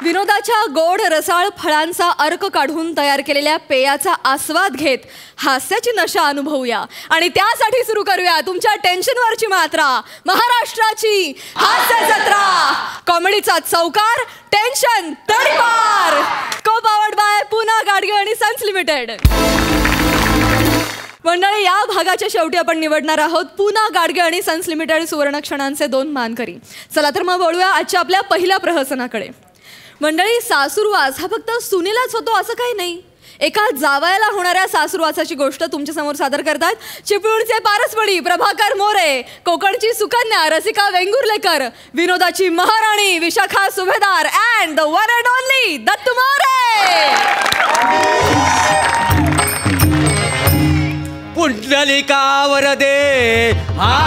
विनोदाच्या गोड रसाळ फळांचा अर्क काढून तयार केलेल्या पेयाचा आस्वाद घेत हास्याची नशा अनुभवूया आणि त्यासाठी सुरू करूया तुमच्या टेन्शनवरची मात्रा, महाराष्ट्राची हास्य जत्रा, कॉमेडीचा चौकार, टेन्शन तडीपार, को पावर्ड बाय पुना गाडगे आणि सन्स लिमिटेड. मंडळी, या भागाच्या शेवटी आपण निवडणार आहोत पुना गाडगे आणि सन्स लिमिटेड सुवर्ण क्षणांचे 2 मानकरी. चला तर मग वळूया आजच्या आपल्या पहिल्या प्रहसनाकडे. मंडळी, सासूरवास हा फक्त सुनेलाच होतो असं काही नाही. एका जावयाला होणाऱ्या सासूरवासाची गोष्ट तुमच्या समोर सादर करतात चिपळूणचे पारसपडी प्रभाकर मोरे, कोकणची सुकन्या रसिका वेंगुर्लेकर, विनोदाची महाराणी Vishakha Subhedar and the one and only Dattu More. पुंडलिका वरदे हरी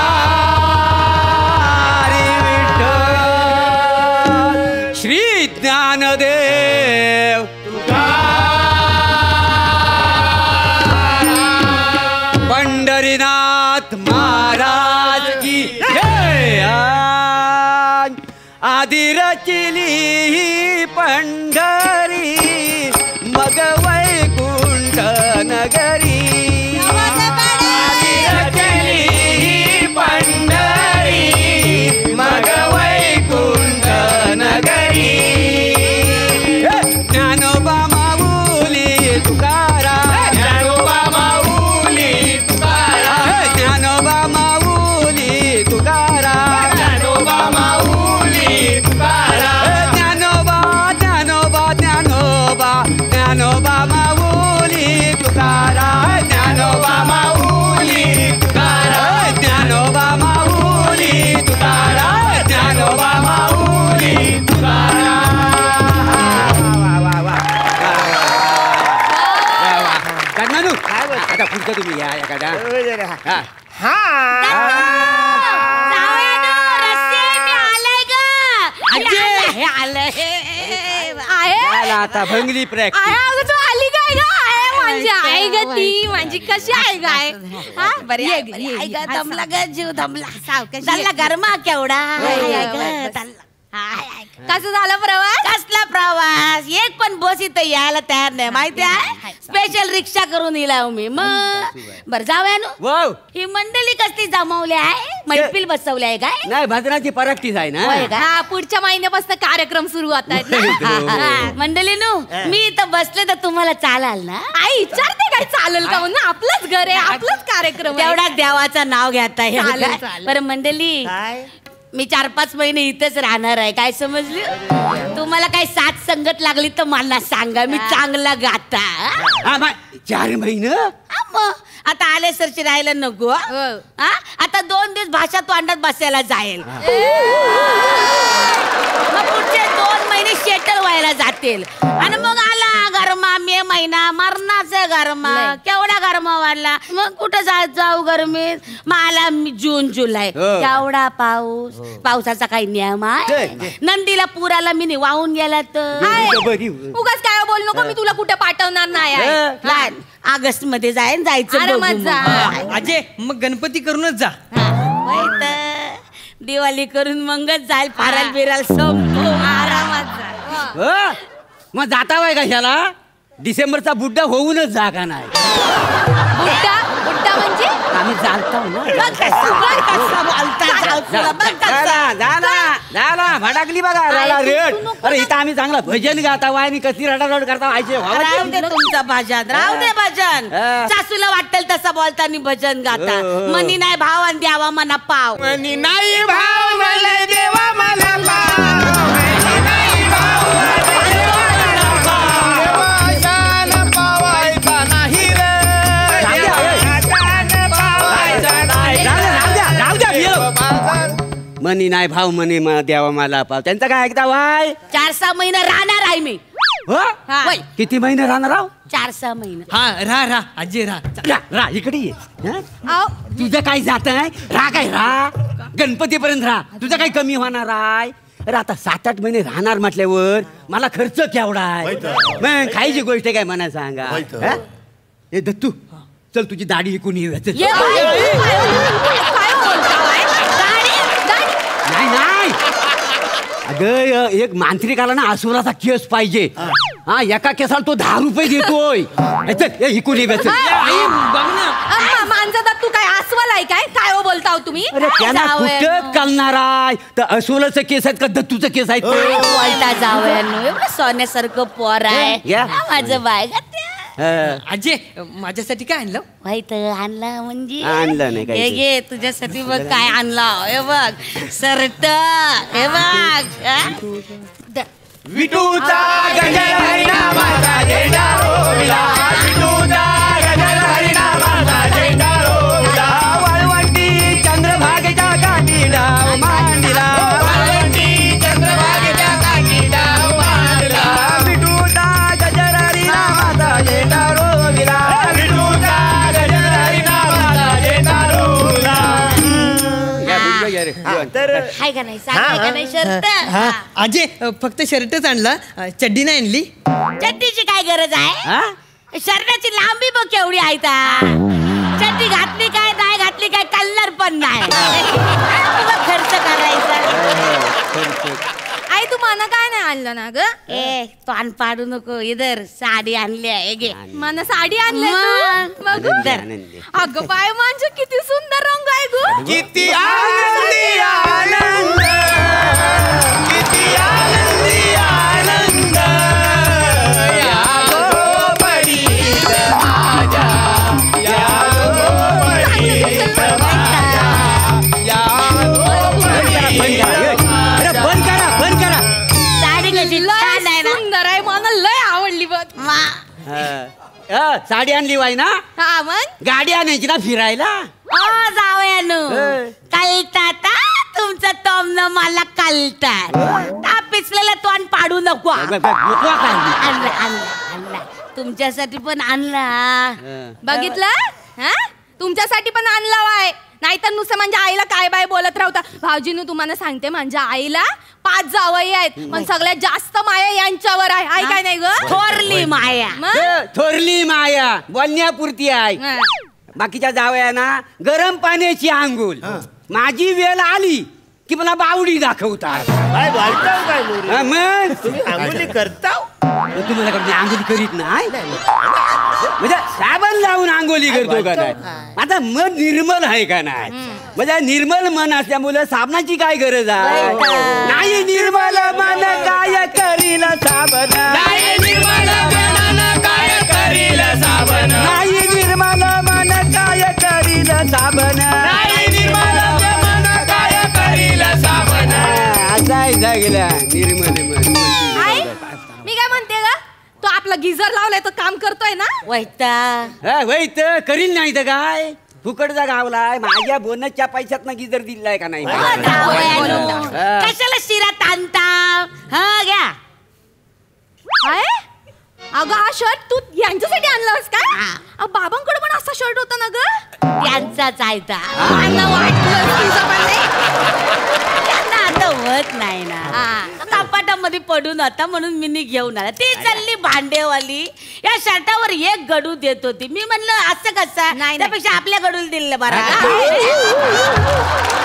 विठ्ठल, श्री ज्ञानदेव पंढरीनाथ महाराज की जय. आदि रचिली पंढरी मग वैकुंठ नगरी, मग वैकुंठ नगरी. ज्ञानोबा माऊली तुकाराम, ज्ञानोबा माऊली तुकाराम, ज्ञानोबा माऊली तुकाराम, ज्ञानोबा माऊली तुकाराम, ज्ञानोबा ज्ञानोबा ज्ञानोबा ज्ञानोबा माऊली तुकाराम, ज्ञानोबा माऊली तुकाराम, ज्ञानोबा माऊली तुकाराम, ज्ञानोबा माऊली तुकाराम. काय आता पुढचं तुम्ही या एखादा. आता भंगली प्रॅक्टिस आली काय ग? माझी आई ग ती, माझी कशी आहे गाय? बरी आहे ग, दमला ग, जीव दमला. चालला गरमा केवढा. कसं झालं प्रवास? कसला प्रवास? एक पण बस इथं यायला तयार नाही माहिती आहे. स्पेशल रिक्षा करून येला मी. मग बर जाऊया ना. ही मंडळी कसली जमवली आहे? मैफिल बसवली आहे काय? नाही, भजनाची प्रॅक्टिस आहे ना. हा, पुढच्या महिन्यापासून कार्यक्रम सुरू होत आहेत. मंडळी नो, मी इथं बसले तर तुम्हाला चालाल ना? आई विचारते काय चालेल का म्हणून. आपलंच घर आहे, आपलंच कार्यक्रम. तेवढा देवाचं नाव घेता आहे. बरं मंडळी, मी 4-5 महिने इथेच राहणार आहे. काय समजली? तुम्हाला काही साथ संगत लागली तर मला सांगा, मी चांगला गाता. 4 महिने आता आले सरची राहायला नको. आता 2 दिवस भाषा तोंडात बसायला जाईल. मग पुढचे 2 महिने शेटल व्हायला जातील. आणि मग आला गरमा मे महिना, मरणाचा गरमा. केवढा गरमा वाढला. मग कुठं जाऊ गरमीत? मला जून जुलै केवढा पाऊस. पावसाचा काही नियम आहे? नंदीला पुराला मी वाहून गेला तर उगाच काय बोल नको. मी तुला कुठे पाठवणार नाही. ऑगस्ट मध्ये जायचं. अजय, मग गणपती करूनच जा. दिवाळी करून मगच जाईल. फाराल बिराल संपू आरामात. मग जाता वय कशाला? डिसेंबरचा बुड्डा होऊनच जा का नाही? बुड्डा म्हणजे आम्ही चालतो ना. भडाकली बघा रेट. अरे इथं आम्ही चांगला भजन गाता वाय आणि कशी रडारड करता व्हायचे. राहू दे तुमचं भजन, राहू दे भजन. सासूला वाटेल तसं बोलताना भजन गाता. मनी नाही भाव आणि द्यावा मना पाव. मनी नाही भाव मला देवा मला पाव. मनी नाही भाव म्हणे द्यावा मला पाव. त्यांचा काय ऐकता वाय? 4-6 महिने राहणार आहे मी. किती महिने राहणार आहो? 4-6 महिने. हा, राहा अजय, राहा इकडे ये. तुझं काय जात आहे? राहा काय राहा, गणपतीपर्यंत राहा. तुझं काही कमी होणार आहे? अरे आता 7-8 महिने राहणार म्हटल्यावर मला खर्च केवढा आहे? मग खायची गोष्ट काय म्हणा सांगा. हे दत्तू, चल तुझी दाढी विकून येऊया. नाही अगं एक मांत्रिकाला ना असुराचा केस पाहिजे. हा एका केसाला तो 10 रुपये देतोय. इकून ये बस. मांजा दात तू काय अस्वल आहे काय काय हो बोलता हो तुम्ही? अरे त्यांना कुठं कळणार आहे तर अस्वलाचं केस आहेत का दत्तूचं केस आहेत. बोलता जावयानो एवढं सोन्यासारखं पोर आहे या. माझं बाय आजे माझ्यासाठी काय आणलं? माहित आणला म्हणजे आणलं नाही काही. हे घे तुझ्यासाठी बघ काय आणला. हे बघ शर्ट. हे बघ विठूचा गजर हरिनामाचा झेंडा रोविला. विठूचा गजर हरिनामाचा झेंडा रोविला. वाळवंटी चंद्रभागेच्या काठी डाव मांडला. वाळवंटी चंद्रभागेच्या काठी डाव मांडला. विठूचा गजर हरिनामाचा झेंडा रोविला. विठूचा गजर हरिनामाचा झेंडा रोविला. तर हाय का नाही सांग का नाही शर्ट. हा आजे फक्त शर्टच आणला, चड्डी नाही आणली. चड्डीची काय गरज आहे? हा? शर्टाची लांबी बघ केवढी आहे ता. चड्डी घातली काय नाही घातली काय कलर पण नाही. तुला खर्च करायचा. आई तू माना काय नाही आणलं ना ग? ए पान पाडू नको. इधर साडी आणली आहे घे. माना साडी आणली मग. आनंदी, आनंदी. अगं बाय म्हणजे किती सुंदर रंग आहे ग. किती आनंदी आनंद. किती आनंदी आनंद. या गोपडीत माझ्या. या गोपडीत माझ्या. या गोपडीत अरे बंद करा बंद करा. साडी कशी छान आहे लय ना. सुंदर आहे मला लय आवडली बघ. साडी आणली वाय ना. हा मग गाडी आणायची ना फिरायला. जावयानो ए. कळतात तुमचं टॉमनं मला कळतात. पिचलेलं तोंड पाडू नको. आणला आणला आणला तुमच्यासाठी पण आणला. बघितलं हा तुमच्यासाठी पण आणला वाय. नाहीतर नुसतं म्हणजे आईला काय बाय बोलत राहता. भाऊजीनं तुम्हाला सांगते माझ्या आईला 5 जावई आहेत पण सगळ्यात जास्त माया यांच्यावर आहे. आई काय नाही ग. थोरली माया. मग? थोरली माया बोलण्यापुरती आहे. हा. बाकीच्या जावयांना गरम पाण्याची आंघोळ. माझी वेळ आली की मला बावडी दाखवतात. काय बोलताव काय मोरे? हा, मग तुम्ही आंघोळी करताव? तुम्हाला कडे आंघोळी करीत नाही म्हणजे साबण लावून आंघोळी करतो का नाही. आता मन निर्मल आहे का नाही. म्हणजे निर्मल मन असल्यामुळे साबणाची काय गरज आहे. नाही निर्मल मन काय करील साबण. नाही निर्मल मनानं काय करील साबण. नाही निर्मल मन काय करील साबण. नाही निर्मल मन काय करील साबण. असाय जागला निर्मल मन. आई मी काय म्हणते ग तो आपला गिझर लावलाय तो काम करतोय ना. वैता वैत करील नाही तर काय फुकटचा गावलाय. माझ्या बोनसच्या पैशात गिजर दिलाय का नाही. जावयानो कशाला शिरा ताणता. हा घ्या. काय अगं हा शर्ट तू यांच्यासाठी आणलास काय? बाबांकडे पण असा शर्ट होता ना ग. त्यांचाच आहे ता. मला वाटलं तुझं पण नाही. त्यांना आता होत नाही ना. हा. कपाटामध्ये पडून होता म्हणून मी घेऊन आला. ती चालली भांडेवाली या शर्टावर एक गडू देत होती. मी म्हणलं असं कसं नाही. त्यापेक्षा आपल्या गडूला दिलं बरं.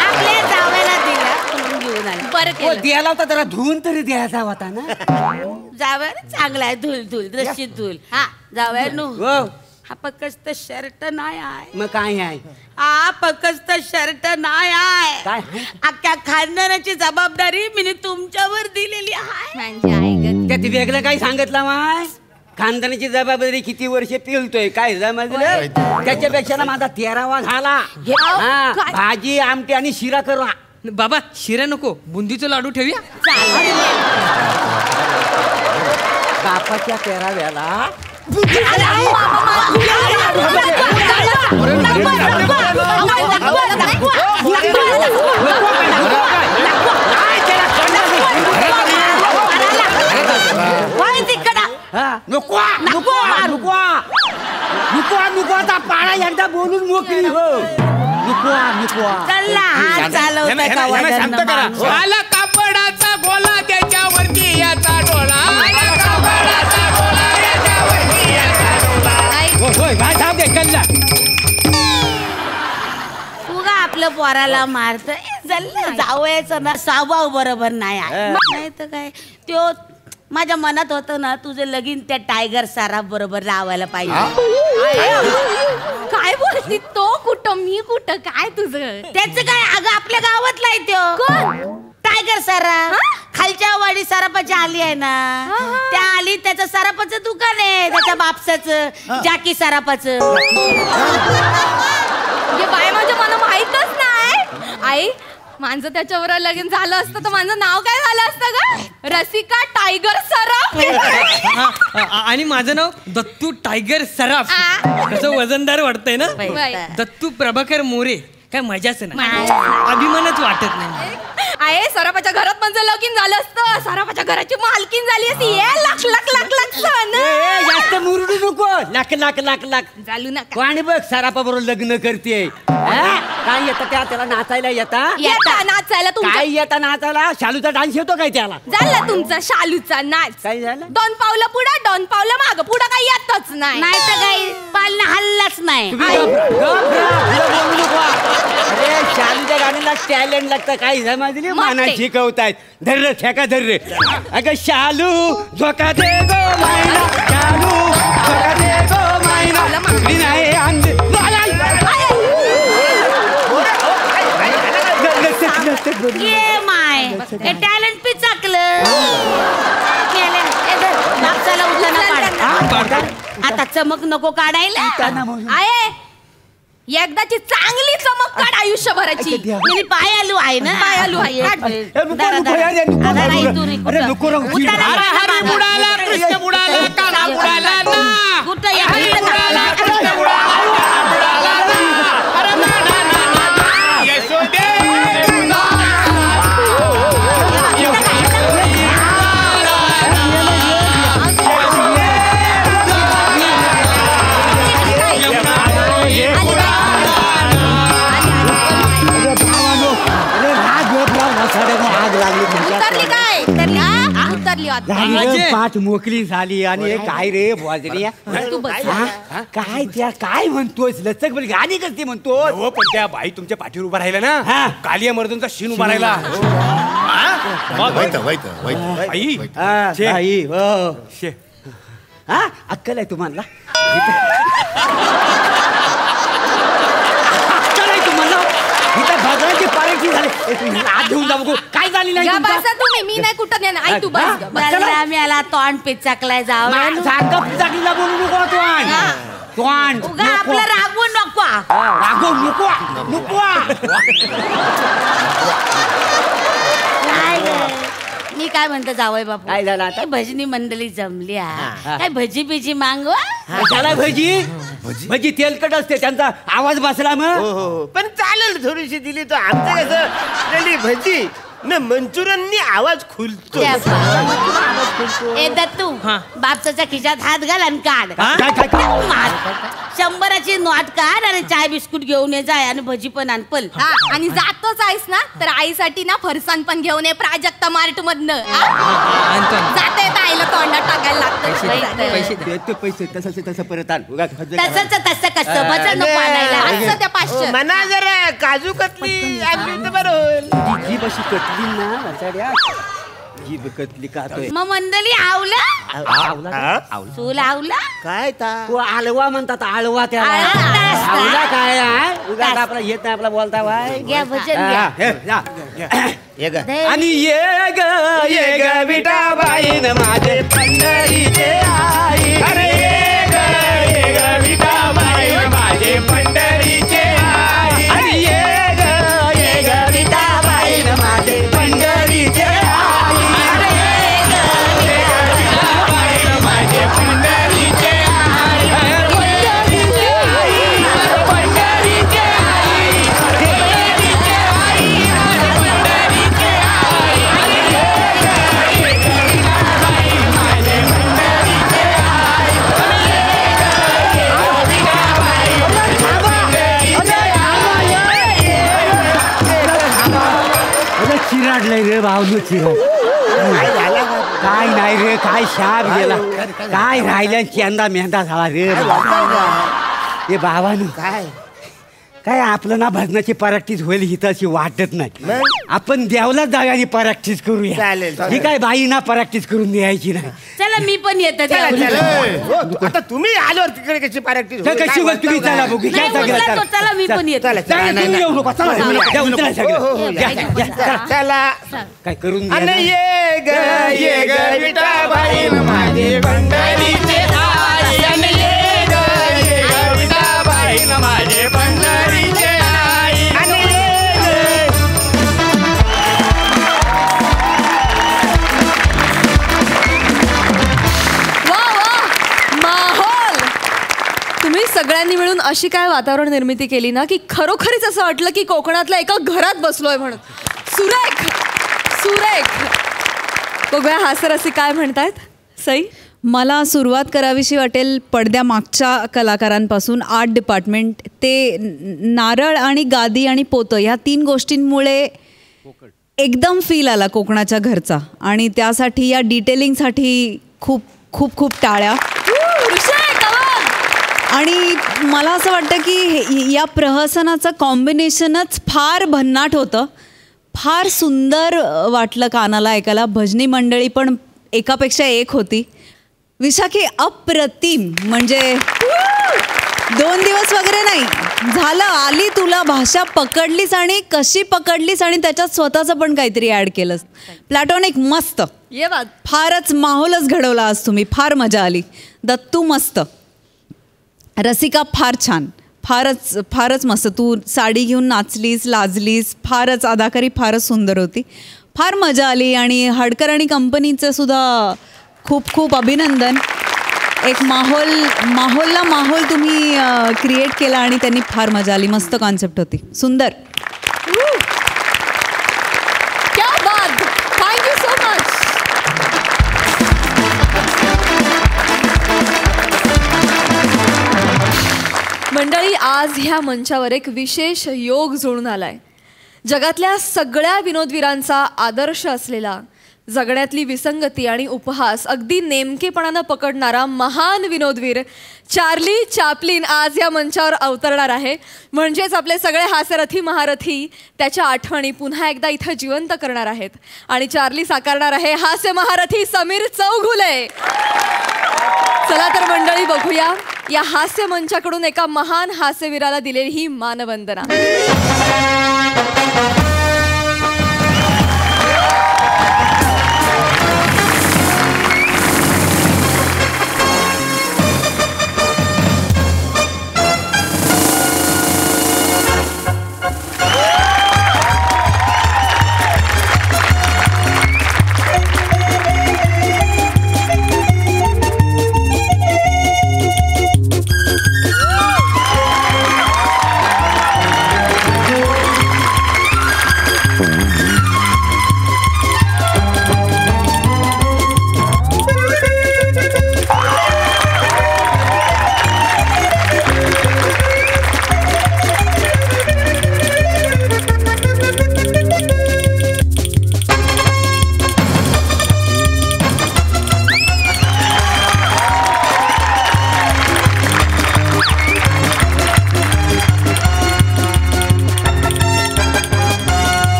आपल्या जावयाला दिलं म्हणून घेऊन आले. बरं हो केलं. द्यायला होता जरा धुवून तरी द्यायचा होता ना. जावया चांगला आहे. धुल धुल रशी धुल. हा जावयानो हो हा फक्त शर्ट नाही आहे. मग काय आहे. हा फक्त शर्ट नाही आहे. काय आहे? अख्ख्या खानदानाची जबाबदारी मी तुमच्यावर दिलेली आहे. म्हणजे आई ग त्यात वेगळं काही सांगितलं माय. खानदानाची जबाबदारी किती वर्ष पिळतोय काय समजलं. त्याच्यापेक्षा ना माझा 13वा झाला. हा, काय? भाजी आमटी आणि शिरा करू. बाबा शिरा नको, बुंदीचं लाडू ठेवूया. बापाच्या 13व्याला नको नको नको नको नको आता पाळा एकदा बोलून मोकळी हो. नको नको चला हा चालवता का शांत करा. आला कापडाचा गोला त्याच्यावरती याचा डोळा. आला कापडाचा गोला याच्यावरती याचा डोळा. होय भाई साहब दे कल्ला. उगा आपलं पोराला मारत जावयाचं ना स्वभाव बरोबर नाही नाही तर काय त्यो माझ्या मनात होतं ना तुझं लगीन त्या टायगर सराफ बरोबर लावायला पाहिजे. काय बोलती तो कुठं मी कुठं काय तुझं त्याचं काय अगं आपल्या गावातला आहे त्यो टायगर सराफ खालच्या वाडी सराफाची आली आहे ना त्या आली त्याचं सराफाचं दुकान आहे त्याच्या बापसाचं जाकी सराफाचं. बाय माझ्या मला माहितच नाही आई माझं त्याच्यावर लगीन झालं असतं तर माझं नाव काय झालं असतं का रसिका टायगर सराफ. आणि माझं नाव दत्तू टायगर सराफ. कसं वजनदार वाटतंय ना. दत्तू प्रभाकर मोरे काय मजाच नाही अभिमानच वाटत नाही. आहे सराफाच्या घरात माझं लगीन झालं असतं सराफाच्या घराची मालकीन झाली असती लाख लाख लाख लाख जास्त मुरडू नको लाख लाख लाख लाख चालू नका कोणी बघ सरापा बरोबर लग्न करते काय येतं त्याला नाचायला येता नाचायला तुमच्या काय येता नाचायला शालूचा डान्स येतो काय त्याला झाला तुमचा शालूचा नाच काय झालं 2 पावलं पुढं 2 पावलं माग पुढं काही येतच नाही नाही तर काही पालना हल्लाच नाही. अरे शालूच्या गाण्याला टॅलेंट लागतं काय समजली माना शिकवतायत धर्र ठेका धर्रे अगं शालू झोका दे गो मायना शालू झोका दे गो मायना नाही अंधे ये माय हे टॅलेंट पिचाकलं नाचायला उठला आता चमक नको काढायला आहे एकदाची चांगली चमक काढ आयुष्यभराची मी पाय आलू आहे ना पाय आलू आहे हरी बुडाला कृष्ण बुडाला काना बुडाला ना कुठं हरी बुडाला कृष्ण बुडाला काना बुडाला ना अरे ना ना ना ना यशोदे आग लागली उतरली काय उतरली आता पाठ मोकळी झाली आणि काय रे भोजनी तू बस काय त्या काय म्हणतोस लचक बोल गाणी कसती म्हणतो हो पण त्या बाई तुमच्या पाठीवर उभा राहिला ना कालिया मर्दनचा शीन उभा राहिला आई आई हो हा अक्कल आहे तुम्हाला अक्कल आहे तुम्हाला इथं भगवानची पार्टी झाली आत घेऊन जाऊ काय झाली नाही तुम्ही मी नाही कुठं नेणार आई तू बस मला तोंड पिचाकलाय जाव चाकलीला बोलू नको तोंड उगा आपलं रागवून नको रागव नको नको मी काय म्हणतो जावई बापू काय झालं आता? भजनी मंडळी जमली काय भजी बिजी मागवा त्याला भजी भजी तेलकट असते त्यांचा आवाज बसला मग हो पण चालेल थोडीशी दिली तर आमचं कसं भजी न मंचुरियननी आवाज खुलतो. ए दत्तू बापसाच्या खिशात हात घाल आणि काढ काय 100ची नोट काढ आणि चाय बिस्कुट घेऊन ये जाय आणि भजी पण आणपल आणि जातोच आहेस ना तर आईसाठी ना फरसाण पण घेऊन ये प्राजक्ता मार्ट मधनं जाते आईला तोंडात टाकायला लागतं पैसे तसं परत आण तसं कसं भजन नको आणायला त्या 500 मना जरा काजू कतली आणली तर बरं होईल. जीभ अशी कटली ना वाचाड्या जीभ कतली कातोय मग मंडळी आवला चूल आवला काय ता तो आळवा म्हणतात आळवा त्याला आळवा. आवला काय आहे उगाच आपला येत नाही आपला बोलता बाय घ्या भजन घ्या ये ग आणि ये ग विठाबाईन माझे पंढरीचे आई अरे ये ग विठाबाई माझे पंढरीचे आई आणि ये ग विठाबाईन माझे पंढरीचे आई माझे पंढरीचे चिराडलंय रे भाऊ चिराड काय नाही रे काय शाप गेला काय राहिल्या चेंदा मेंदा झाला रे हे बाबानं काय काय आपलं ना भजनाची प्रॅक्टिस होईल ही अशी वाटत नाही. आपण देवला जाऊया प्रॅक्टिस करूया. चालेल, चालेल. ही काय बाई ना प्रॅक्टिस करून द्यायची नाही. चला मी पण येते चला, चला. हो, आता तुम्ही आल्यावर तिकडे कशी प्रॅक्टिस तर कशी गोष्ट तुम्ही चला बघू. नाही, उचला तो, चला मी पण येते. चला, चला. तुम्ही येऊ नका. चला, हो, हो, या, उचला हो, सगळं. हो, हो, या, या, या, या. चला काय करून द्या आणि ना. ये ग विठाबाई माझे पंढरीचे आई. आणि ये ग विठाबाई माझे पंढरीचे आई. आणि वा वा माहोल. तुम्ही सगळ्यांनी मिळून अशी काय वातावरण निर्मिती केली ना की खरोखरीच असं वाटलं की कोकणातल्या एका घरात बसलोय म्हणून. सुरेख सुरेख. बघूया हास्यरसिक काय म्हणतायत. सई. मला सुरुवात करावीशी वाटेल पडद्यामागच्या कलाकारांपासून. आर्ट डिपार्टमेंट ते नारळ आणि गादी आणि पोतं ह्या 3 गोष्टींमुळे एकदम फील आला कोकणाच्या घरचा. आणि त्यासाठी या डिटेलिंगसाठी खूप खूप खूप टाळ्या. आणि मला असं वाटतं की या प्रहसनाचं कॉम्बिनेशनच फार भन्नाट होतं. फार सुंदर वाटलं कानाला ऐकायला. भजनी मंडळी पण एकापेक्षा एक होती. विशाखी अप्रतिम. म्हणजे 2 दिवस वगैरे नाही झालं, आली तुला भाषा पकडलीस आणि कशी पकडलीस आणि त्याच्यात स्वतःचं पण काहीतरी ॲड केलंस. प्लॅटॉनिक मस्त. ये बात. फारच माहोलच घडवला आज तुम्ही. फार मजा आली. दत्तू मस्त. रसिका फार छान. फारच फारच मस्त. तू साडी घेऊन नाचलीस, लाजलीस. फारच अदाकारी फारच सुंदर होती. फार मजा आली. आणि हडकर आणि कंपनीचं सुद्धा खूप खूप अभिनंदन. एक माहोलला माहोल तुम्ही क्रिएट केला आणि त्यांनी फार मजा आली. मस्त कॉन्सेप्ट होती. सुंदर. क्या बात. Thank you so much. मंडळी, आज ह्या मंचावर एक विशेष योग जुळून आलाय. जगातल्या सगळ्या विनोदवीरांचा आदर्श असलेला, जगण्यातली विसंगती आणि उपहास अगदी नेमकेपणानं पकडणारा महान विनोदवीर चार्ली चॅप्लिन आज या मंचावर अवतरणार आहे. म्हणजेच आपले सगळे हास्यरथी महारथी त्याच्या आठवणी पुन्हा एकदा इथं जिवंत करणार आहेत. आणि चार्ली साकारणार आहे हास्य महारथी समीर चौघुले. चला तर मंडळी, बघूया या हास्य मंचाकडून एका महान हास्यवीराला दिलेली ही मानवंदना.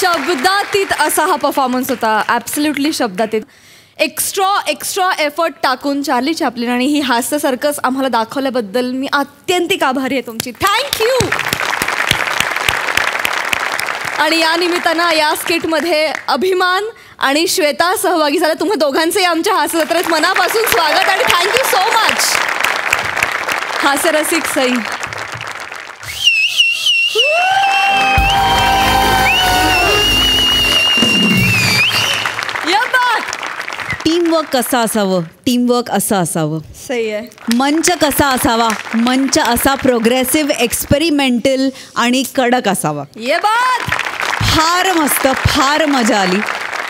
शब्दातीत असा हा परफॉर्मन्स होता, ॲब्सल्युटली शब्दातीत. एक्स्ट्रा एफर्ट टाकून चार्ली चॅप्लिन आणि ही हास्य सर्कस आम्हाला दाखवल्याबद्दल मी अत्यंतिक आभारी आहे तुमची. थँक्यू. आणि या निमित्तानं या स्किटमध्ये अभिमान आणि श्वेता सहभागी झाल्या. तुम्हा दोघांचंही आमच्या हास्य जत्रेत मनापासून स्वागत आणि थँक्यू सो मच. हास्यरसिक सई. टीमवर्क कसं असावं, टीमवर्क असं असावं. सही आहे. मंच कसा असावा, मंच असा प्रोग्रेसिव्ह, एक्सपेरिमेंटल आणि कडक असावा. ये बात. फार मस्त, फार मजा आली.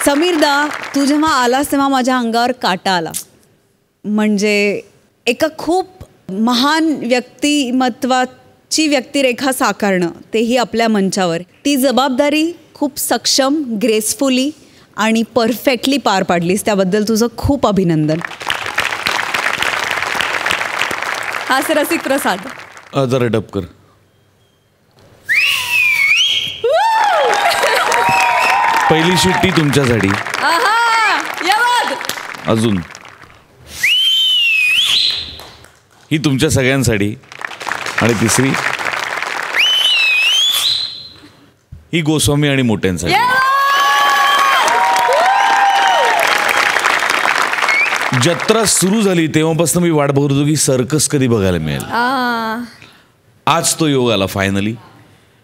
समीरदा, तू जेव्हा आलास तेव्हा माझ्या अंगावर काटा आला. म्हणजे एका खूप महान व्यक्तिमत्वाची व्यक्तिरेखा साकारणं, तेही आपल्या मंचावर, ती जबाबदारी खूप सक्षम, ग्रेसफुली आणि परफेक्टली पार पाडलीस. त्याबद्दल तुझं खूप अभिनंदन. हास्यरसिक प्रसाद. जरा डब कर. पहिली शिट्टी तुमच्यासाठी. अजून ही तुमच्या सगळ्यांसाठी. आणि तिसरी ही गोस्वामी आणि मोठ्यांसाठी. जत्रा सुरू झाली तेव्हापासून मी वाट बघत होतो की सर्कस कधी बघायला मिळेल. आज तो योग आला फायनली.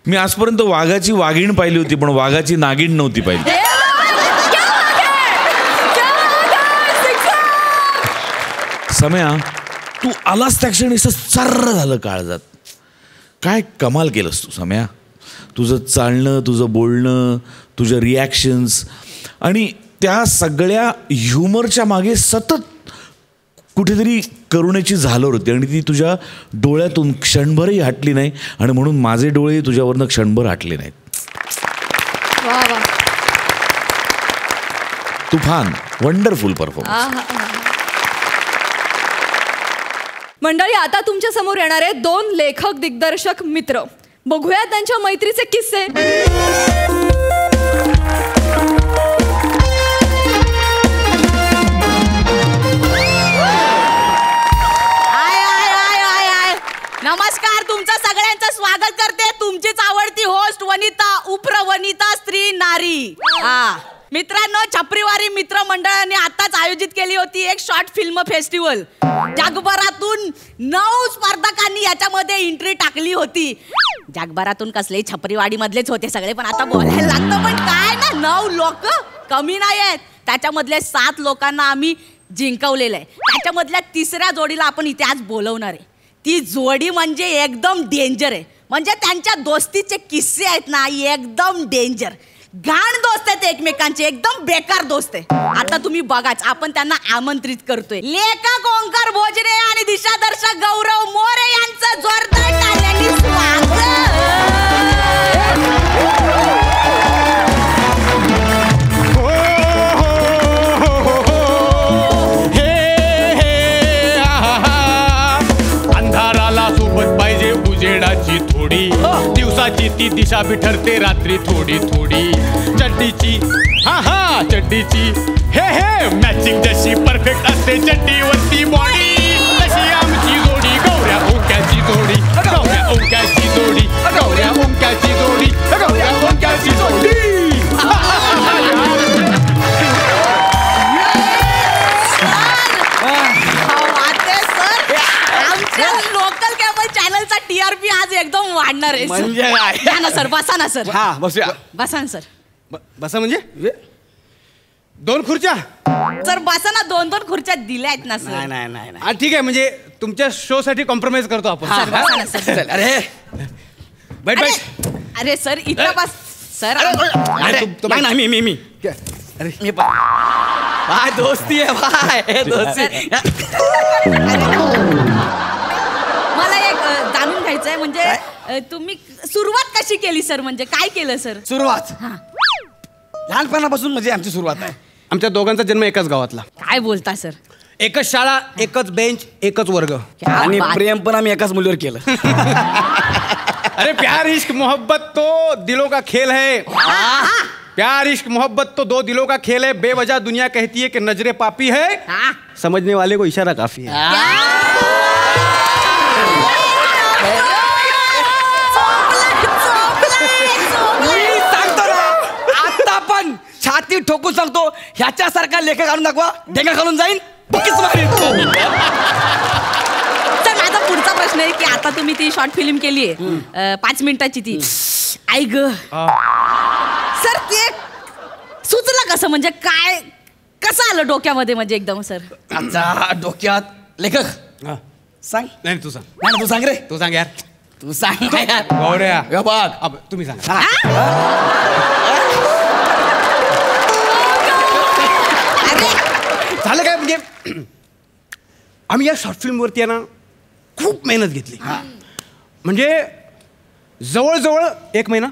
मी आजपर्यंत वाघाची वाघीण पाहिली होती पण वाघाची नागिण नव्हती पाहिली. सम्या, तू आलास त्या क्षणी सर्र झालं काळजात. काय कमाल केलंस तू सम्या. तुझं चालणं, तुझं बोलणं, तुझं रिॲक्शन्स आणि त्या सगळ्या ह्युमरच्या मागे सतत कुठेतरी करुणेची झालर होती आणि ती तुझ्या डोळ्यातून क्षणभरही हटली नाही आणि म्हणून माझे डोळे तुझ्यावरनं क्षणभर हटले नाहीत. तुफान, वंडरफुल परफॉर्मन्स. मंडळी, आता तुमच्या समोर येणारे 2 लेखक दिग्दर्शक मित्र. बघूया त्यांच्या मैत्रीचे किस्से. नमस्कार, तुमचं सगळ्यांचं स्वागत करते. तुमचीच आवडती होस्ट वनिता, उप्र वनिता, स्त्री नारी. मित्रांनो, छपरीवारी मित्र मंडळाने आताच आयोजित केली होती एक शॉर्ट फिल्म फेस्टिवल. जगभरातून 9 स्पर्धकांनी याच्यामध्ये एंट्री टाकली होती. जगभरातून कसले, छपरीवाडी मधलेच होते सगळे, पण आता बोलायला लागतं. पण काय ना, 9 लोक कमी नाही आहेत. त्याच्यामधले 7 लोकांना आम्ही जिंकवलेलं आहे. त्याच्यामधल्या 3ऱ्या जोडीला आपण इथे आज बोलवणार आहे. ती जोडी म्हणजे एकदम डेंजर आहे. म्हणजे त्यांच्या दोस्तीचे किस्से आहेत ना, एकदम डेंजर. घाण दोस्त आहेत एकमेकांचे, एकदम बेकार दोस्त आहे. आता तुम्ही बघाच, आपण त्यांना आमंत्रित करतोय. लेखक ओंकार भोजने आणि दिशादर्शक गौरव मोरे यांचं जोरदार टाळ्यांनी स्वागत. अंधाराला सोबत पाहिजे उजेडाची थोडी, दिवसाची ती दिशा बिठरते रात्री थोडी थोडी. चड्डीची चड्डीची हे मॅचिंग जशी परफेक्ट असते चड्डीवरती बॉडी, तशी आमची जोडी गौऱ्या ओंक्याची जोडी, गौऱ्या ओंक्याची जोडी, गौऱ्या ओंक्याची जोडी, गौऱ्या ओंक्याची जोडी. लोकल केबल चॅनलचा TRP आज एकदम वाढणार आहे. म्हणजे काय? या ना सर, बसा ना सर. हा, बसूया. बसा ना सर. बसा म्हणजे 2 खुर्च्या? सर बसा ना, 2-2 खुर्च्या दिल्या आहेत ना सर. नाही. ठीक आहे, म्हणजे तुमच्या शो साठी कॉम्प्रोमाइज करतो आपण. सर बसा ना सर. अरे बैठ. अरे सर, इथं बस सर. नाही, मी अरे मी भाई दोस्ती आहे भाई, दोस्ती. मला एक जाणून घ्यायचंय, म्हणजे तुम्ही सुरुवात कशी केली सर? म्हणजे काय केलं सर? सुरुवात लहानपणापासून म्हणजे आमची सुरुवात आहे. आमच्या दोघांचा जन्म एकाच गावातला. काय बोलता सर? एकच शाळा, एकच बेंच, एकच वर्ग आणि प्रेम पण आम्ही एकाच मुलीवर केलं. अरे प्यार इश्क मोहब्बत तो दिलों का खेल है. प्यार इश्क मोहब्बत तो 2 दिलों का खेल है. बेवजह दुनिया कहती है कि नजरे पापी है, समझने वाले को इशारा काफी है. सांगतो ना, आता पण छाती ठोकून सांगतो, ह्याच्यासारखा लेखक आणून दाखवा, ढेंगा घालून जाईन. तर माझा पुढचा प्रश्न आहे की आता तुम्ही ती शॉर्ट फिल्म केली आहे 5 मिनिटाची, ती ऐक सर, ते सुचलं कसं? म्हणजे काय कसं आलं डोक्यामध्ये म्हणजे एकदम सर? अच्छा डोक्यात लेखक हा. सांग. नाही तू सांग. नाही तू सांग रे. तू सांग यार. तू सांग ना यार. गौऱ्या हे बघ. अब तुम्ही सांगा. झालं काय म्हणजे आम्ही या शॉर्ट फिल्मवरती आहे ना खूप मेहनत घेतली. म्हणजे जवळजवळ 1 महिना.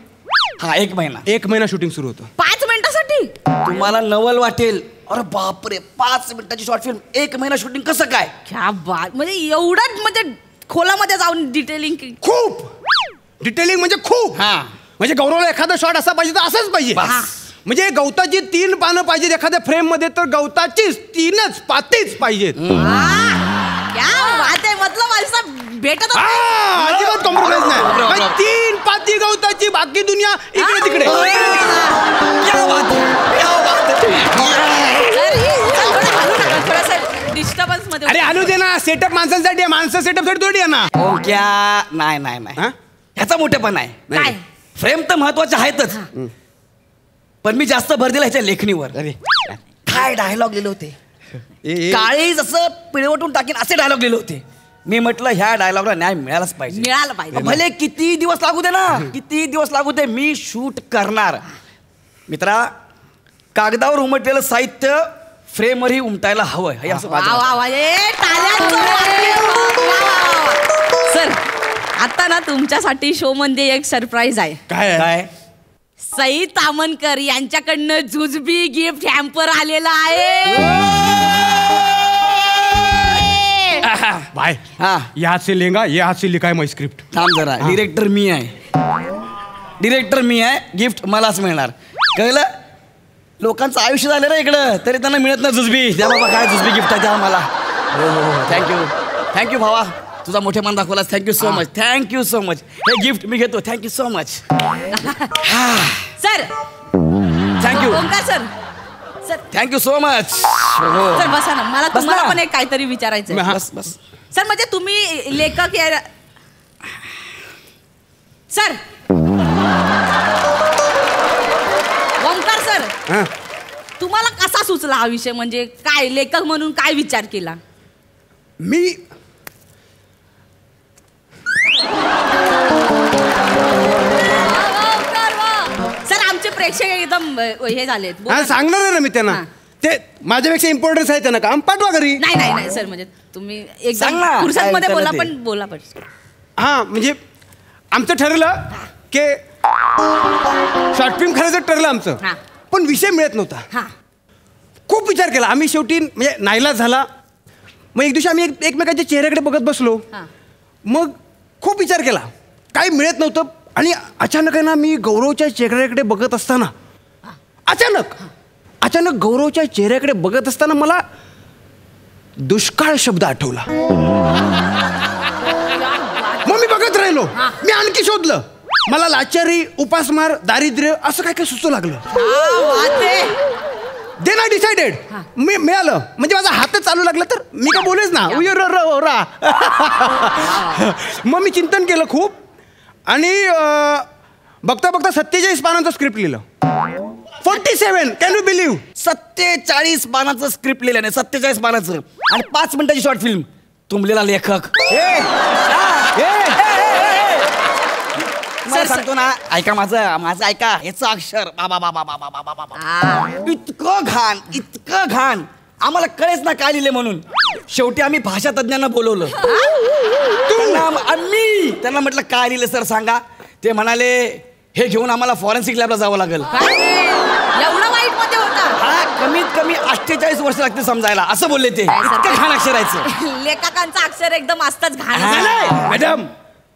हा 1 महिना. 1 महिना शूटिंग सुरू होतं. 5 मिनिटासाठी? तुम्हाला नवल वाटेल. अरे बापरे 5 मिनिटाची शॉर्ट फिल्म 1 महिना शूटिंग कसं काय? क्या बात. म्हणजे एवढं म्हणजे खोलामध्ये जाऊन डिटेलिंग. खूप डिटेलिंग म्हणजे खूप. हा म्हणजे गौरवला एखादा शॉट असा पाहिजे तर असंच पाहिजे. म्हणजे गवताची 3 पानं पाहिजेत एखाद्या फ्रेम मध्ये तर गवताचीच 3च पातीच पाहिजेत. क्या बात आहे. मतलब असं भेटत अजिबात कॉम्प्रोमाइज नाही. 3 पाती गवताची बाकी दुनिया इकडे तिकडे. डिस्टर्बन्स मध्ये. अरे आणू दे ना. सेटअप माणसांसाठी आहे. माणसं सेटअप साठी थोडी आहे ना. क्या नाही नाही नाही ह्याचा मोठेपणा आहे. काय? फ्रेम तर महत्वाचे आहेतच पण मी जास्त भर दिला ह्याच्या लेखणीवर. अरे काय डायलॉग लिहिले होते. काळी जसं पिळवटून टाकीन असे डायलॉग लिहिले होते. मी म्हटलं ह्या डायलॉगला न्याय मिळालाच पाहिजे. मिळालं पाहिजे. भले किती दिवस लागू दे ना. किती दिवस लागू दे मी शूट करणार. मित्रा कागदावर उमटलेलं साहित्य फ्रेमवरही उमटायला हवं हे असं माझं मत आहे. सर आता ना तुमच्यासाठी शो मध्ये एक सरप्राईज आहे. काय सई तामनकर यांच्याकडनं जुजबी गिफ्ट हॅम्पर आलेला आहे. भाई हा यहाँ से लेगा ये हाथ से लिखा है मैं स्क्रिप्ट. थांब जरा. डिरेक्टर मी आहे. गिफ्ट मलाच मिळणार कळलं. लोकांचं आयुष्य झालं रे इकडं तरी त्यांना मिळत नाही जुजबी. द्या बाबा काय जुजबी गिफ्ट आहे द्या मला. थँक्यू भावा तुझा मोठेपण दाखवलास. Thank you so much. Thank you so much. हे गिफ्ट मी घेतो. Thank you so much. Sir thank you Omkar sir. Sir thank you so much. Sir बसा ना. मला बस तुम्हाला ना. पण एक काहीतरी विचारायचं आहे. बस बस. सर म्हणजे तुम्ही लेखक या सर. ओंकार सर तुम्हाला कसा सुचला हा विषय. म्हणजे काय लेखक म्हणून काय विचार केला? मी सर आमचे प्रेक्षक एकदम हे झालेत. बोला ना. सांगणार आहे ना मी त्यांना. ते माझ्यापेक्षा इम्पॉर्टन्स आहे त्यांना. काम पाठवा घरी. नाही सर म्हणजे तुम्ही सांग एकदम ना, फुरसत मध्ये काय बोला ते. पण बोला पण. हा म्हणजे आमचं ठरलं की शॉर्ट फिल्म करायचं ठरलं आमचं. हा. पण विषय मिळत नव्हता. हा खूप विचार केला आम्ही. शेवटी म्हणजे नाईलाज झाला. मग एक दिवशी आम्ही एकमेकांच्या चेहऱ्याकडे बघत बसलो. हा. मग खूप विचार केला काही मिळत नव्हतं. आणि अचानक आहे ना मी गौरवच्या चेहऱ्याकडे बघत असताना अचानक गौरवच्या चेहऱ्याकडे बघत असताना मला दुष्काळ शब्द आठवला. मग मी बघत राहिलो. मी आणखी शोधलं. मला लाचारी उपासमार दारिद्र्य असं काय काय सुचू लागलं. Then I decided. मी मिळालं म्हणजे माझा हातच चालू लागला तर मी का बोलेच ना. मग मी चिंतन केलं खूप. आणि बघता बघता 47 पानांचं स्क्रिप्ट लिहिलं. 47 कॅन यू बिलीव्ह. 47 पानाचं स्क्रिप्ट लिहिल्याने 47 पानाचं आणि 5 मिनिटाची शॉर्ट फिल्म. तुंबलेला लेखक. मला सांगतो ना ऐका माझं ऐका. ह्याचं अक्षर बाबा बाबा बाबा बाबा बाबा इतकं घाण आम्हाला कळेच ना काय लिहिले म्हणून. शेवटी आम्ही भाषा तज्ञांना बोलवलं. त्यांना म्हटलं काय लिहिलं सर सांगा. ते म्हणाले हे घेऊन आम्हाला फॉरेन्सिक लॅबला जावं लागेल. एवढं वाईट मध्ये होता. कमीत कमी 48 वर्ष लागतील समजायला असं बोलले ते. इतकं घाण अक्षरायचं. लेखकांचं अक्षर एकदम असतंच घाण. मॅडम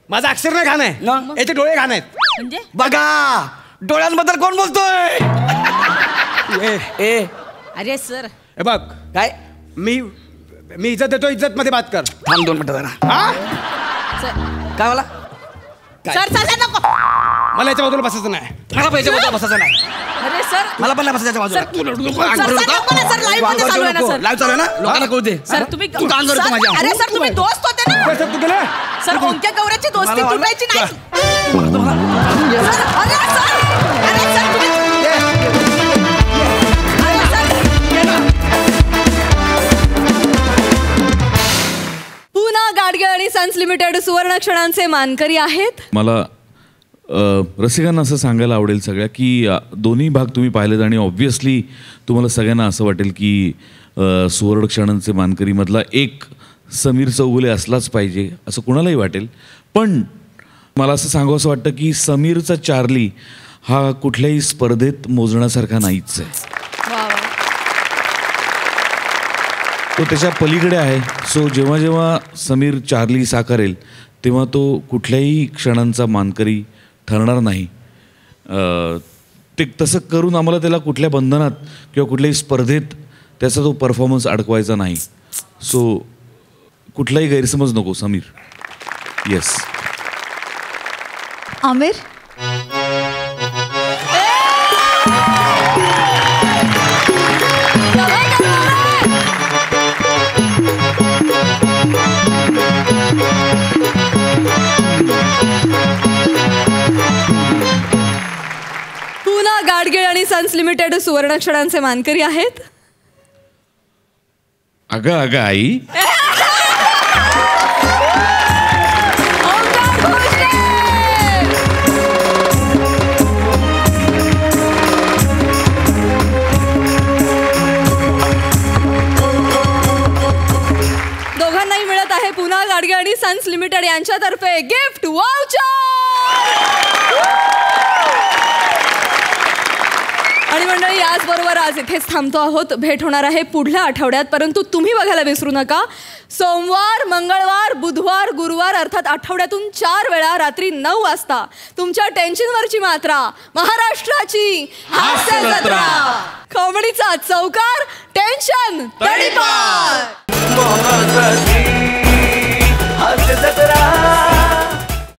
माझं अक्षर नाही घाण आहे. याचे डोळे घाण आहेत. म्हणजे बघा डोळ्यांबद्दल कोण बोलतोय. अरे सर हे बघ काय मी इज्जत देतो. इज्जत मध्ये बात कर. थांब 2 मिनिटं जरा. काय मला सर नको. मला याच्या बाजूला बसायचं नाही. मला पैसे बसायचं नाही. अरे सर मला पण नाही बसायचं बाजूला. लाईव्ह चालू आहे ना सर. लाईव्ह चालू आहे ना लोकांना कळू दे. सर तुम्ही तू काम करतो माझ्या. अरे सर तुम्ही दोस्त होते ना. तू गेला सर ओंक्या गौऱ्याची दोस्ती तुटायची नाही. सुवर्णक्षणांचे मानकरी आहेत मला रसिकांना असं सांगायला आवडेल सगळ्या की दोन्ही भाग तुम्ही पाहिलेत आणि ऑब्व्हियसली तुम्हाला सगळ्यांना असं वाटेल की सुवर्णक्षणांचे मानकरीमधला एक समीर चौगुले असलाच पाहिजे असं कुणालाही वाटेल. पण मला असं सांगावं असं वाटतं की समीरचा चार्ली हा कुठल्याही स्पर्धेत मोजण्यासारखा नाहीच आहे. तो त्याच्या पलीकडे आहे. सो जेव्हा जेव्हा समीर चार्ली साकारेल तेव्हा तो कुठल्याही क्षणांचा मानकरी ठरणार नाही. ते तसं करून आम्हाला त्याला कुठल्या बंधनात किंवा कुठल्याही स्पर्धेत त्याचा तो परफॉर्मन्स अडकवायचा नाही. सो कुठलाही गैरसमज नको समीर. येस. आमिर पुन्हा गाडगीळ आणि सन्स लिमिटेड सुवर्णक्षणांचे मानकरी आहेत. अगं अगं आई दोघांनाही मिळत आहे पुन्हा गाडगे आणि सन्स लिमिटेड यांच्यातर्फे गिफ्ट वाउचर. आणि मंडळी याचबरोबर आज इथेच थांबतो आहोत. भेट होणार आहे पुढल्या आठवड्यात. परंतु तुम्ही बघायला विसरू नका सोमवार, मंगळवार, बुधवार, गुरुवार अर्थात आठवड्यातून 4 वेळा रात्री 9 वाजता तुमच्या टेन्शनवरची मात्रा महाराष्ट्राची हास्य जत्रा. कॉमेडीचा चौकार, टेन्शन तडीपार.